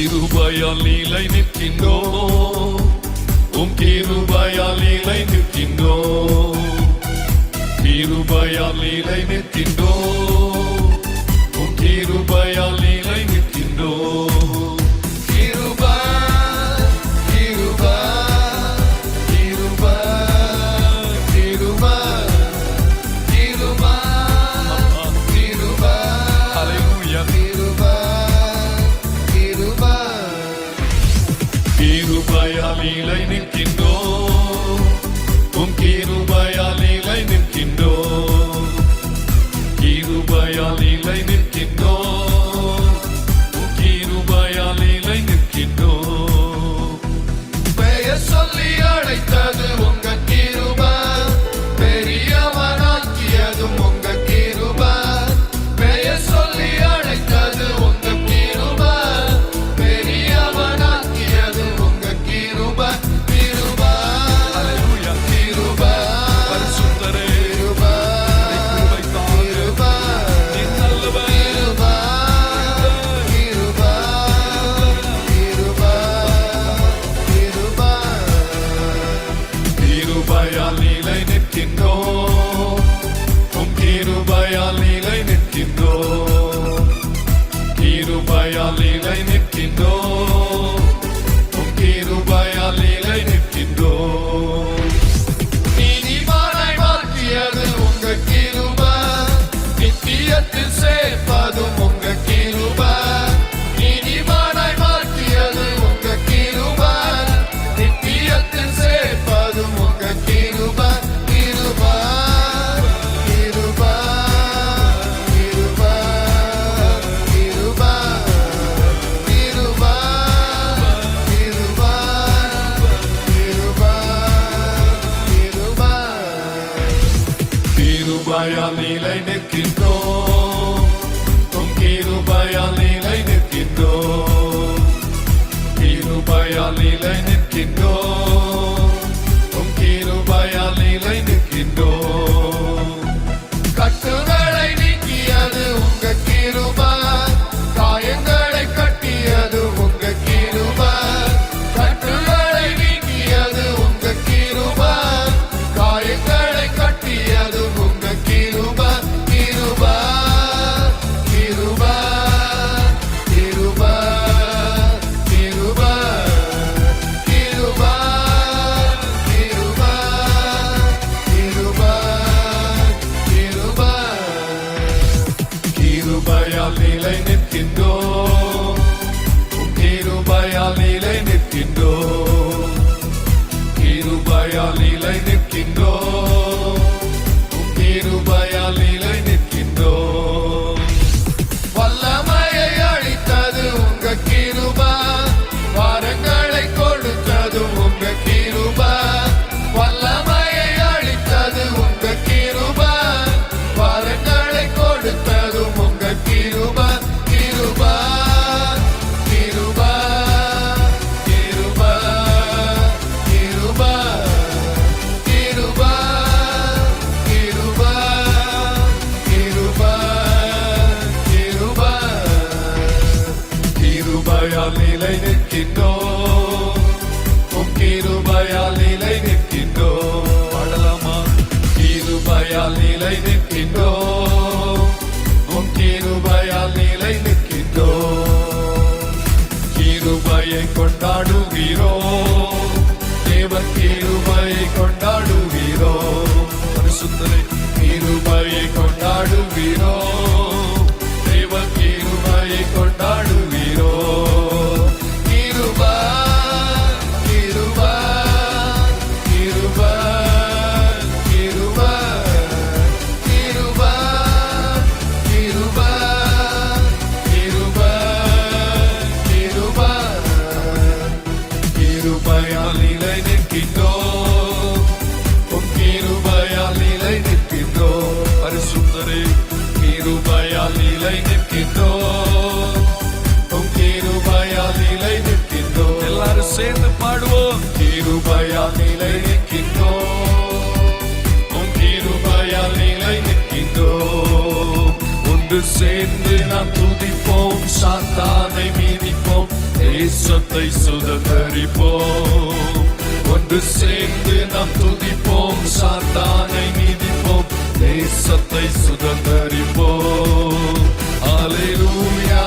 கிருபையால் நிலை நிற்கின்றோம், உம் கிருபையால் நிலை நிற்கின்றோம், கிருபையால் நிலை நிற்கின்றோம், உம் கிருபையால் நிலை நிற்கின்றோம். கிருபை கிருபை கிருபை கிருபை கிருபை கிருபை ஹல்லேலூயா. கிருபையால் நிலை நிற்கின்றோம், உம் கிருபையால் நிலை நிற்கின்றோம், கிருபையால் நிலை நிற்கின்றோம், உம் கிருபையால் நிலை நிற்கின்றோம். பெயர் சொல்லி அழைத்தது உங்க கிருபை, பெரியவனாக்கியதும் உங்க கிருபை. பெயர் சொல்லி அழைத்தது உங்க கிருபை, பெரியவனாக்கியது உங்க கிருபை. கிருபை ஹல்லேலூயா. கிருபை பரிசுத்தரே, கிருபை கிருபை நீ நல்லவர். கிருபை கிருபை கிருபை கிருபை கிருபையால் நிலை நிற்கின்றோம், உம் கிருபையால் நிலை நிற்கின்றோம், கிருபையால் நிலை நிற்கின்றோம், உம் கிருபையால் நிலை நிற்கின்றோம். நீதிமானாய் மாற்றியது உங்க கிருபை, நித்தியத்தில் சேர்ப்பதும் உங்க கிருபை. நீதிமானாய் மாற்றியது உங்க கிருபை, நித்தியத்தில் சேர்ப்பதும் உங்க கிருபை. கிருபை கிருபை கிருபை கிருபை கிருபை கிருபை கிருபை கிருபை. கிருபையால் நிலை நிற்கின்றோம், உம் கிருபையால் நிலை நிற்கின்றோம், கிருபையால் நிலை நிற்கின்றோம், உம் கிருபையால் நிலை நிற்கின்றோம். கட்டுகளை நீக்கியது உங்க கிருபை, காயங்களை கட்டியது உங்க கிருபை. கட்டுகளை நீக்கியது உங்க கிருபை, காயங்களை கட்டியது உங்க கிருபை. கிருபை கிருபை கிருபை கிருபை கிருபை கிருபை கிருபை கிருபை. கிருபையால் நிலை நிற்கின்றோம், உம் கிருபையால் நிலை நிற்கின்றோம், கிருபையால் நிலை நிற்கின்றோம், உம் கிருபையால் நிலை நிற்கின்றோம். வல்லமையை அளித்தது உங்க கிருபை, வரங்களை கொடுத்தது உங்க கிருபை. வல்லமையை அளித்தது உங்க கிருபை, வரங்களை கொடுத்தது உங்க கிருபை. கிருபை கிருபை கிருபை கிருபை கிருபை கிருபை கிருபை கிருபை. கிருபையால் நிலை நிற்கின்றோம், உம் கிருபையால் நிலை நிற்கின்றோம். பாடலாமா? கிருபையால் நிலை நிற்கின்றோம், உம் கிருபையால் நிலை நிற்கின்றோம். கிருபையை கொண்டாடுகிறோம், தேவ கிருபையை கொண்டாடுகிறோம். பரிசுத்தரே, கிருபையை கொண்டாடுகிறோம், தேவ கிருபையை கொண்டாடுகிறோம். கிருபை கிருபை கிருபை கிருபை கிருபை கிருபை கிருபை கிருபை. கிருபையால் நிலை நிற்கின்றோம், உம் கிருபையால் நிலை நிற்கின்றோம். பரிசுத்தரே, கிருபையால் நிலை நிற்கின்றோம், உம் கிருபையால் நிலை நிற்கின்றோம். எல்லாரும் சேர்ந்து பாடுவோம். கிருபையால் நிலை நிற்கின்றோம், உம் கிருபையால் நிலை நிற்கின்றோம். ஒன்று ஒன்று சேர்ந்து நாம் துதிப்போம், சாத்தானை மீதிப்போம், தேசத்தை சுதந்தரிப்போம். ஒன்று சேர்ந்து நாம் துதிப்போம், சாத்தானை மீதிப்போம், தேசத்தை சுதந்தரிப்போம். அல்லேலூயா.